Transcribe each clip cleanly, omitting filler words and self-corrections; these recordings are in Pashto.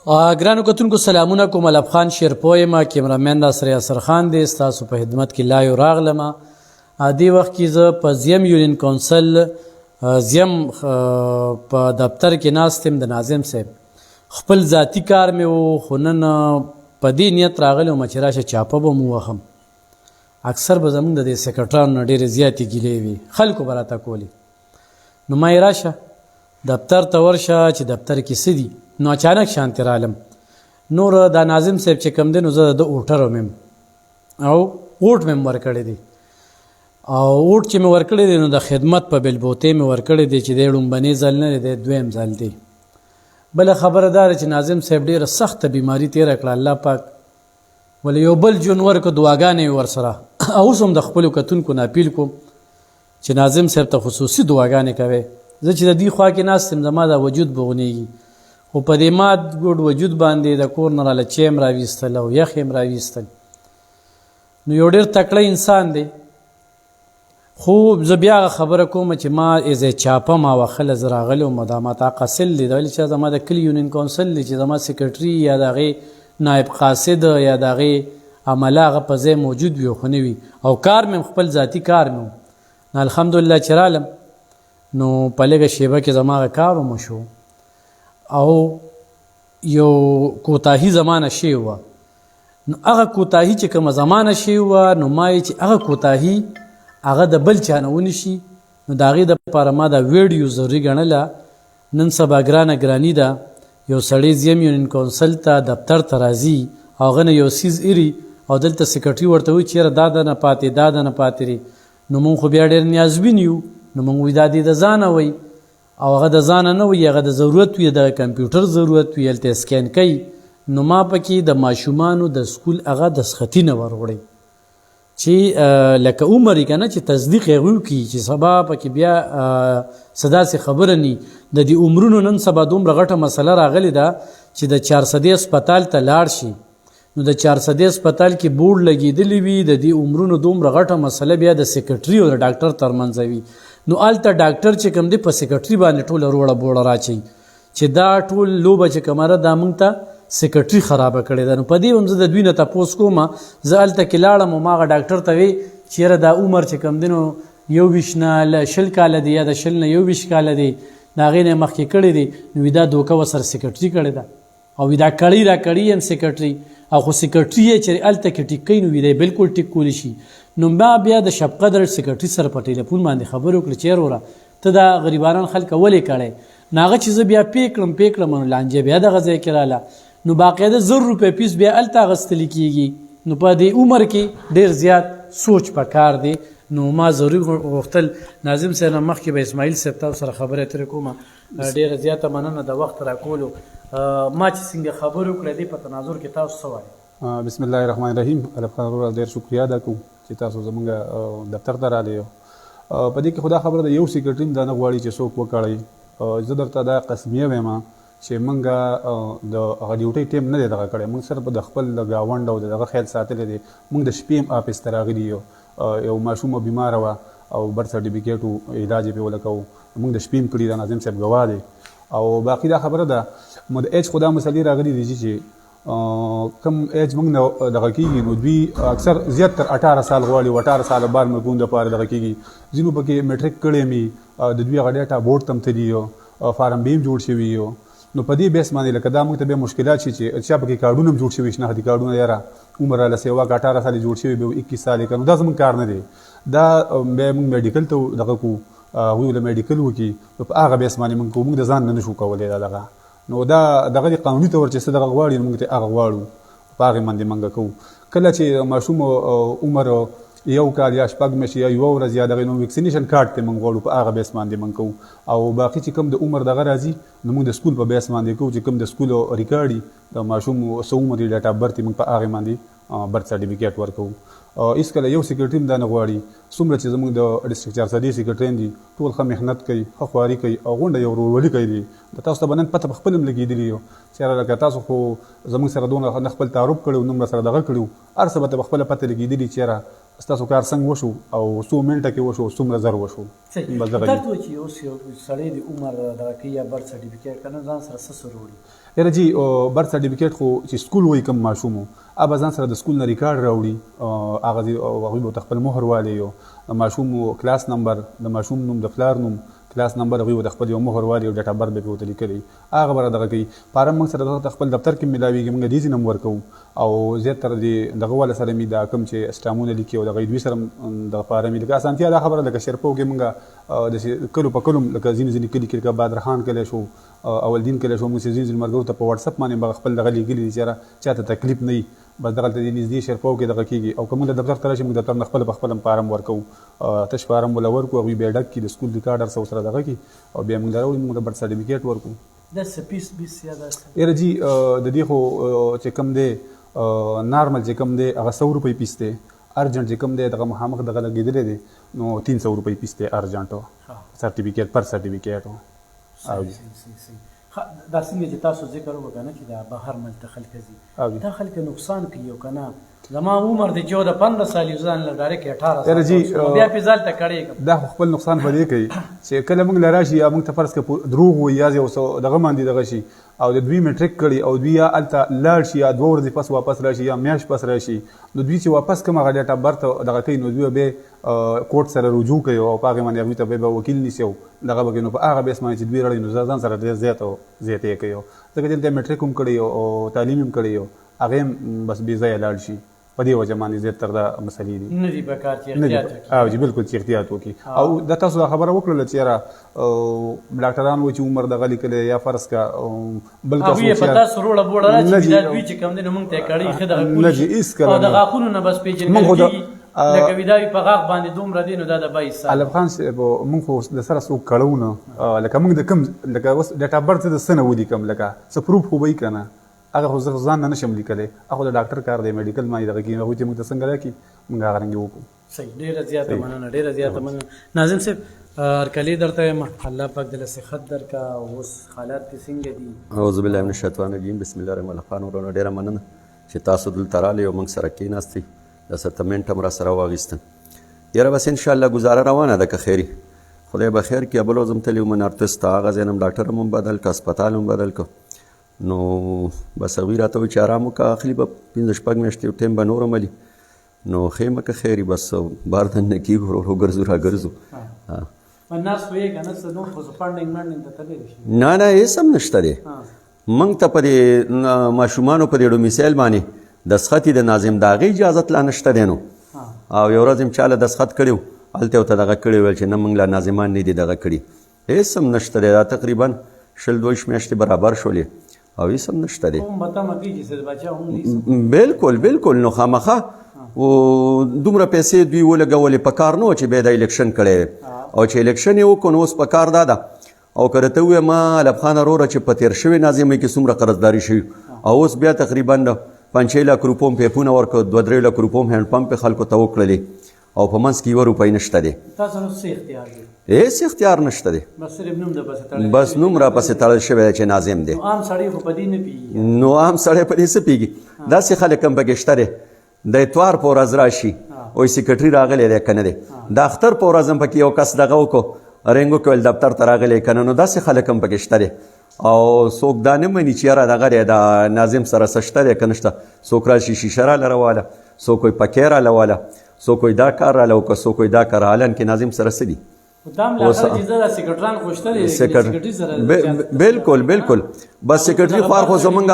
ګرانو کتونکو سلامونه کوم. الف خان شیرپوی یم، کیمرامین ناصر یاسر خان دی. ستاسو په خدمت کې لایو راغلم. دې وخت کې زه په زیم یونین کونسل زیم په دفتر کې ناست یم د ناظم صاحب. خپل ذاتي کار مې و، خو نن په دې نیت راغلی وم چې راشه چاپه به مو وهم. اکثر به زمونږ د دې سیکرټرانو نه ډېرې زیاتې ګیلې وي، خلکو به راته کولې. نو ما یې راشه دفتر ته ورشه چې دفتر کې څه دي. نو اچانک شانتې رالم. نور دا ناظم صاحب چې کوم دی نو زه د اوټر وم او اوټ مې ورکړی دی، او اوټ چې مې ورکړی دی نو د خدمت په بلبوتې مې ورکړی دی چې دی لومبنی ځل نه دی، دویم ځل دی. بله خبره دا ده چې ناظم صاحب ډېره سخته بیماري تېره کړه الله پاک، ولې یو بل جون ورکړه، دعاګانې یې ورسره. اوس هم د خپلو کتونکو نه اپیل کوم چې ناظم صاحب ته خصوصي دعاګانې کوئ. زه چې د دې خوا کې ناست یم زما دا وجود بغونېږي، خو په دې مات ګوډ وجود باندې د کور نه راله چای م راویستل او یخ یې م راویستل. نو یو ډېر تکړه انسان دی. خو زه بیا هغه خبره کوم چې ما ایز چاپه ما وخله زه راغلی وم، دا ما ته قاصل دی، دا ولې چې زما د کلي یونین کونسل دی چې زما سیکرټري یا د هغې نایب قاصد یا د هغې عمله هغه په ځای موجود وي خو نه وي، او کار مې خپل ذاتي کار مې نو الحمدلله چې رالم نو په لږه شیبه کې زما هغه کار ومشو او یو کوتاهي زمانه شوې وه. نو هغه کوتاهي چې کومه زمانه شوې وه نو ما یې چې هغه کوتاهي هغه د بل چا نه ونیسي نو د هغې دپاره ما دا ویډیو ضروري ګڼله. نن سبا ګرانه ګراني ده، یو سړی زیم یونین کونسل ته دفتر ته راځي او هغه نه یو څیز ایري او دلته سیکرټري ورته وایي چېره دا ده نه پاتې دا ده نه پاتې دی. نو مونږ خو بیا ډېر نیازبین یو، نو مونږ وایي دا دې د ځانه وایي، او هغه د ځانه نه وي، هغه د ضرورت وي، د کمپیوټر ضرورت وي، هلته سکین کوي. نو ما پکې د ماشومانو د سکول هغه دستخطي نه ور وړی چې لکه عمر یې که نه چې تصدیق یې هغوی وکړي چې سبا پکې بیا څه داسې خبره ني. د دې عمرونو نن سبا دومره غټه مسله راغلې ده چې د 400 اسپتال ته لاړ شي نو د 400 اسپتال کې بورډ لګېدلی وي، د دې عمرونو دومره غټه مسله بیا د سیکرټري او د ډاکټر ترمنځ وي. نو هلته ډاکټر چې کوم دی په سیکرټري باندې ټوله روړه بوړه راچوي چې دا ټول لوبه چې کومه ده دا موږ ته سیکرټري خرابه کړې ده. نو په دې هم زه د دوی نه تپوس کوم. زه هلته کې لاړم او ما هغه ډاکټر ته وی چې یاره دا عمر چې کوم دی نو 21 نه 20 کاله دی یا د 20 نه 21 کاله دی، د هغې نه یې مخکې کړی دی. نو وي دا دوکه ورسره سیکرټري کړې ده او وي دا کړی را کړي یم سیکرټري، او خو سیکرټري یې چې هلته کې ټیک کوي نو وي دی بالکل ټیک کولی شي. نو ما بیا د شب قدر سیکرټري سره په ټلیفون باندې خبرې وکړې چې وروره ته دا غریبانان خلکه ولې کړی. نو هغه چې زه بیا پې کړم نو لانجه بیا دغه ځای کې راله. نو باقاعده 100 روپۍ پیس بیا هلته اخیستلی کېږي. نو په دې عمر کې ډېر زیات سوچ پکار دی. نو ما ضروري غوښتل ناظم صاحب نه مخکې به اسماعیل صاحب تاسو سره خبرې اترې کوم. ډېره زیاته مننه د وخت راکولو. ما چې څنګه خبرې وکړې دې په تناظر کې تاسو څه وایئ؟ بسم الله الرحمن الرحیم. الف خان وروره ډېر شکریا ادا کوم چې تاسو زموږ دفتر ته راغلي یو. په دې کې خو دا خبره ده یو سیکرټري هم دا نه غواړي چې څوک وکړی. زه درته دا قسمیه وایم چې موږ د هغه ډیوټۍ ټیم نه دی دغه کړی، موږ صرف د خپل د ګاونډ او دغه خیال ساتلی دی. موږ د شپې هم آفس ته راغلي یو ماشومه بیماره وه او برث سرټیفیکیټ و علاج یې پرې ولګوو، موږ د شپې هم کړي. دا ناظم صاحب ګواه دی. او باقي دا خبره ده مو د ایج خو دا مسلې راغلي دي چې کم ایج موږ نه دغه کېږي نو دوی اکثر زیات تر 18 سال غواړي او 18 ساله بعد ملګون دپاره دغه کېږي. ځینو پکې میټریک کړی مي، د دوی هغه ډیټا بورډ ته هم تلي یو، فارم بي هم جوړ شوي یو. نو په دې بیس باندې لکه دا موږ ته بیا مشکلات شي چې چا پکې کارډونه هم جوړ شوي، شناختي کارډونه یاره عمر راله سیوا که 18 سالې جوړ شوي به 21 سالې که نو دا زموږ کار نه دی. دا بیا موږ میډیکل ته دغه کوو، هغوی له میډیکل وکړي نو په هغه بیس باندې موږ کوو، موږ د ځان نه نشو کولی دا دغه. نو دا دغه د قانوني طور چې څه دغه غواړي نو موږ ته هغه غواړو، په هغې باندې موږ کوو. کله چې ماشوم عمر 1 کال یا 6 میاشتې یا 1 ورځ یا دغه نو ویکسینیشن کارت ته موږ غواړو، په هغه بیس باندې موږ کوو. او باقي چې کوم د عمر دغه راځي نو موږ د سکول په بیس باندې کوو چې کوم د سکول ریکارډ وي د ماشوم څه عمر یې ډیټ اف برث موږ په هغې باندې برث سرټیفیکیټ ورکوو. هېڅکله یو سیکرټري هم دا نه غواړي. څومره چې زموږ د ډسټرکټ 400 سیکرټرین دي ټول ښه محنت کوي، ښه خواري کوي او غونډه یو ورورولي کوي. د تاسو ته به نن پته په خپل هم لګېدلي یو چې یاره لکه تاسو خو زموږ سره دونه نه خپل تعارف کړی دومره سره دغه کړي هر څه به ته په خپله پته لګېدلي چې یاره ستاسو کار څنګه وشو او څو منټه کې وشو څومره زر وشو بس دغه درته وایي چې اوس یو سړی د عمر دغه کوي یا برث سرټیفیکیټ که نه ځان سره څه سره وړي یاره جی برث سرټیفیکیټ خو چې سکول وایي کوم ماشوم و هغه ځان سره د سکول نه ریکارډ راوړي هغوی به ورته خپل مهر والی یو د ماشوم کلاس نمبر د ماشوم نوم د پلار نوم کلاس نمبر هغوی به د خپل یو مهر والي او ډیټ اف برث به پرې ورته لیکلی هغه به رادغه کوي فارم موږ سره د خپل دفتر کې ملاویږي موږ دې ځینه هم ورکوو او زیاتره د دغه والا سره مې دا کوم چې اسټامونه لیکي او دغه دوی سره دغه فارم یې لکه اسانتیا دا خبره لکه شرپو کې موږ داسې کلو په کلو لکه ځینې کلي کې لکه بدرخان کلی شو اولدین کلی شو موږ ځینې ملګرو ته په وټساپ باندې به خپل دغه لیکلي دي چې یاره چاته تکلیف نه وي بس دغلته دې نږدې شرپو کې دغه کېږي او که موږ د دفتر ته راشي موږ دفتر نه خپل په خپل هم فارم ورکوو تش فارم وله ورکړو هغوی بیا ډک کړي د سکول ریکارډ هر څه ورسره دغه کړي او بیا موږ له راوړي موږ د برث سرټیفیکیټ ورکړو دا څه پیس بیس یا داسې یاره جي د دې خو چې کوم دی نارمل چې کوم دی هغه 100 روپۍ پیس دی ارجنټ چې کوم دی دغه مخامخ دغه لګېدلی دی نو 300 روپۍ پیس دی ارجنټ سرټیفیکیټ پر سرټیفیکیټ او دا څنګه چې تاسو ذکر وکړه که نه چې دا بهر ملک ته خلک ځي دا خلک نقصان کوي او که نه زما عمر دی 14-15 سال یو ځان له ډایرکټ 18 سال بیا پې ځال ته کړی دا خو خپل نقصان په دې کوي چې کله موږ له راشي یا موږ ته فرض کړه دروغ وایي یا یو څه دغه باندې دغه شي او د دوی میټریک کړي او دوی یا هلته لاړ شي یا 2 ورځې پس واپس راشي یا میاشت پس راشي نو دوی چې واپس کوم هغه ډیټ اف برث دغه کوي نو دوی بیا کورټ سره رجوع کوي او په هغې باندې هغوی ته به وکیل نیسي او دغه به کوي نو په هغه بیس باندې چې دوی رړوي نو ځان سره ډېر زیاتې کوي ځکه چې دلته میټریک هم کړی او تعلیم هم کړی هغې هم بس بې ځایه لاړ شي په دې وجه باندې زیاتره دا مسلې دي نه دي په کار چې احتیاط وکړي او جی بالکل چې احتیاط وکړي او دا تاسو دا خبره وکړله چې یاره ډاکټران وایي چې عمر دغه لیکلی یا فرض کا بل هغوی یې په تاسو روړه بوړه راچي دا دوی چې کوم دی نو موږ ته یې کړی ښه دغه نه جي هېڅکله او د غاښونو نه بس پېژندل کېږي لکه وي دا په غاښ باندې دومره دی نو دا د 22 سال علم خان صاحب موږ خو د سره څوک کړو نه لکه موږ د کوم لکه اوس ډیټ اف برث د څه نه ولیکم لکه څه پروف خو به یې که نه هغه خو زه ځان نه نشم لیکلی هغه د ډاکټر کار دی میډیکل باندې دغه کېږي هغوی چې موږ ته څنګه راکړي موږ هغه رنګې وکړو صحیح ډېره زیاته مننه ډېره زیاته مننه ناظم صاحب هرکلی درته یم الله پاک دله صحت درکړه اوس حالات دې څنګه دي اعوذ بالله من الشیطان الرجیم بسم الله الرحمن الرحیم ورونه ډېره مننه چې تاسو دلته راغلئ او موږ سره کېناستئ د سټمنټ هم را سره واخیستل یاره بس انشاءالله ګزاره روانه ده که خیري خدای به خیر کړي بل ورځ هم تللی وم نارتس ته هغه ځای نه هم ډاکټر هم بدل که اسپتال هم بدل که نو بس هغوی راته وایي چې ارام وکړه اخلي به 5-6 میاشتې ټایم به نور عملي نو ښې مه که خیر بس بار دننه کېږو ورو ورو ګرځو را ګرځو ناس پوهېږه نه څه نور خو زه فنډینګ منډینګ ته تللی شي نه نه هېڅ هم نشته دی موږ ته په دې ماشومانو په دې ډومیسایل باندې دسخط یې د ناظم د هغې اجازت لا نشته دی نو او یو ورځ یم چاله دسخط کړی و هلته ورته دغه کړی ویل چې نه موږ لا ناظمان نه دي دغه کړي هېڅ هم نشته دی دا تقریبا 22 میاشتې برابر شولې او هېڅ هم نشته دی بالکل بالکل نو خامخه دومره پیسې دوی ولګولې په کار نه و چې بیا د الیکشن کړی او چې الیکشن یې وکړو نو اوس په کار دا ده او که راته ووایم ما علب خان وروره چې په تېر شوې ناظمۍ کې څومره قرضداري شوي او اوس بیا تقریبا 5 لک روپو هم پیپونه ورکړه 2-3 لک روپو هم هینډ پمپ خلکو ته وکړلې او په منځ کې 1 روپۍ نشته دی هېڅ اختیار نشته دی بس نوم را پسې تړل شوی دی چې ناظم دی نو عام سړی په دې څه پوهېږي داسې خلک هم پکې شته دی د اتوار په ورځ راشي وایي سیکرټري راغلی دی که نه دی د اختر په ورځ هم پکې یو کس دغه وکړو رنګ وکړو ویل دفتر ته راغلی که نه نو داسې خلک هم پکې شته دی او څوک دا نه مني چې یاره دغه دی د ناظم سره څه شته دی که نشته څوک راشي شیشه راله راواله څوک وایي پکې راله واله څوک وایي دا کار راله وکړه څوک وایي دا کار حالان کې ناظم سره څه دي بالکل بالکل بس سیکرټري خوار خو زمونږ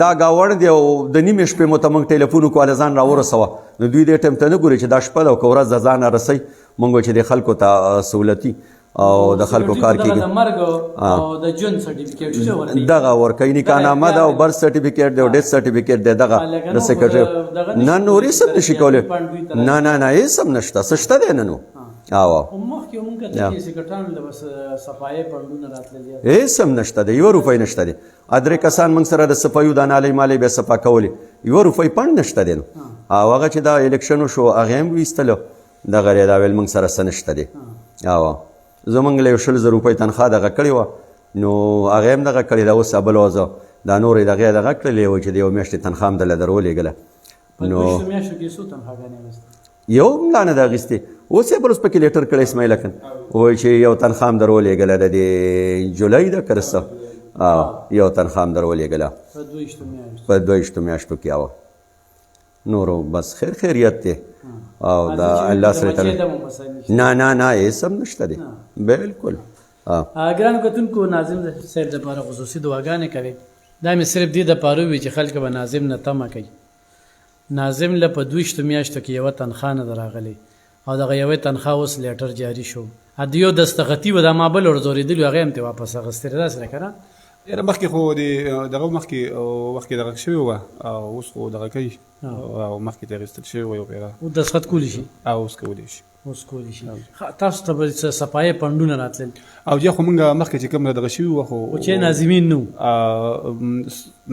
دا ګاوړ دی او د نیمې شپې مو ته موږ ټلیفون وکړو هله ځان راورسوه نو دوی دې ټایم ته نه ګوري چې دا شپه ده او که ورځ د ځانه رسئ موږ وایو چې د خلکو ته سهولتي او د خلکو کار کېږي دغه ورکوي نکاحنامه ده او برث سرټیفیکیټ دی او ډیث سرټیفیکیټ دی دغه د سیکرټري نه نور هېڅ هم نشي کولی نه نه نه هېڅ هم نشته څه شته دی نه نو هېڅ هم نشته دی 1 روپۍ نشته دی 3 کسان موږ سره د صفایو دا نالۍ مالۍ بیا صفا کولې 1 روپۍ پنډ نشته دی نو او هغه چې دا الیکشن وشو هغې هم ویستلو دغه دی دا ویل موږ سره څه نشته دی زمونږ له 100,000 روپۍ تنخوا دغه کړې وه نو هغه هم دغه کړې ده اوس بل وځه دا نورې دغې دغه کړلې وه چې د یو میاشتې تنخوا هم دله درولېږله نو میاشتو کې څو تنخواګانې اخیستې یو هم لا نه ده اخیستې اوس یې بل اوس پکې لیټر کړی اسماعیل اکن وایي چې یو تنخوا هم درولېږله د دې جولای ده که څه یو تنخوا هم درولېږله په 22 میاشتو کې وه نورو بس خیر خیریت دی او دا الله سره نه نه نه هېڅ هم نشته دی بلکل ګرانو کتونکو ناظم صاحب دپاره خصوصي دعاګانې کوي دا مې صرف دې دپاره وي چې خلک به ناظم نه تمه کوي ناظم له په 22 میاشتو کې یوه تنخوا نه ده راغلی او دغه یوې تنخوا اوس لیټر جاري شو د یو دستخطي و دا ما بل ورځورېدلي هغه هم ترې واپس اخیستې ده داسې ده که نه یاره مخکې خو دغه مخکې دغه شوې وه او اوس خو دغه کوي او مخکې ترې اخیستل شوې وه وغیره او دستخط کولی شي او اوس کولی شي اوس کولی شي تاسو ته به صفایي پنډونه راتلل او یا خو مونږ مخکې چې کوم دغه شوي وه خو چې ناظمین نه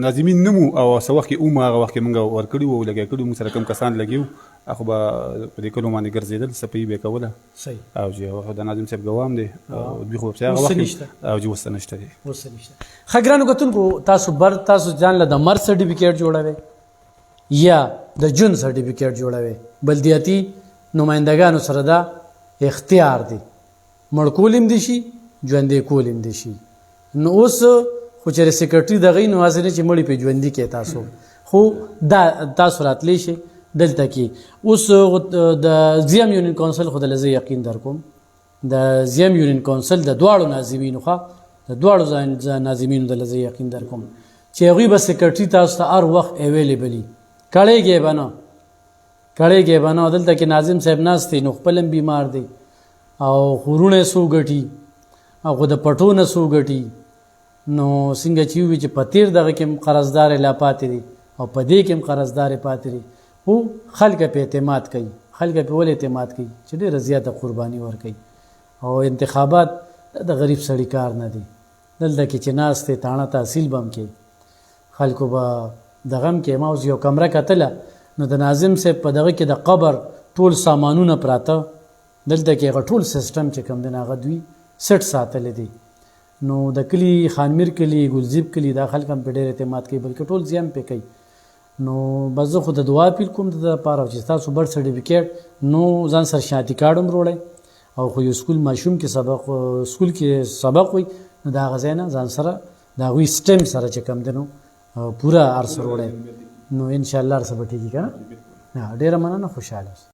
ناظمین نه وو او څه وخت کې هغه وخت کې مونږ ورکړي وو لګیا کړي مونږ سره کوم کسان لګي وو خو به په دې کلو باندې ګرځېدل صفایي به یې کوله صحیح او چې هغه د ناظم صاحب ګوام دی او دوی خو هغه وخت او چې اوس نشته دی اوس نشته ښه ګرانو کتونکو تاسو ځان له د مرګ سرټیفیکیټ جوړوئ یا د ژوند سرټیفیکیټ جوړوئ بلدیاتي نمایندګانو سره دا اختیار دی مړ کول هم دي شي ژوندی کول هم دي شي نو اوس خو چې سیکرټري دغې نو هسې نه چې مړي پې ژوندي کې تاسو خو دا تاسو راتلی شئ دلته کې اوس د زیم یونین کونسل خو دله زه یقین در کوم د زیم یونین کونسل د دواړو ناظمینو د دواړو ناظمینو دله زه یقین در کوم چې هغوی به سیکرټري تاسو ته هر وخت اویلیبلي کړیږئ به نه کړیږئ به نه دلته کې ناظم صاحب ناست دی نو خپل هم بیمار دی او خورونه یې څو ګټي او خو د پټو نه څو ګټي نو څنګه چې وي چې په تېر دغه کې هم قرضدارې لا پاتې دي او په دې کې هم قرضدارې پاتې دي خو خلک پې اعتماد کوي خلک پې ولې اعتماد کوي چې ډېره زیاته قرباني ورکوي او انتخابات د غریب سړي کار نه دی دلته کې چې ناست دی تاڼه تحصیل به هم کوي خلکو به دغه هم کې ما اوس یو کمره کتله نو د ناظم صاحب په دغه کې د قبر ټول سامانونه پراته دلته کې هغه ټول سیسټم چې کوم دی نو هغه دوی سټ ساتلی دی نو د کلي خانمیر کلي ګلزیب کلي دا خلک هم پې ډېر اعتماد کوي بلکې ټول زیان پې کوي نو بس زه خو د دعا اپیل کوم د ده لپاره چې ستاسو بړ سرټیفیکیټ نو ځان سره شناختي کارډ هم وروړئ او خو یو سکول ماشوم کې سکول کې سبق وي نو د هغه ځای نه ځان سره د هغوی سټیم سره چې کوم دی نو پوره هر څه وروړئ نو انشاءالله هر څه به ټیکي که نه ډېره مننه خوشحاله اوسئ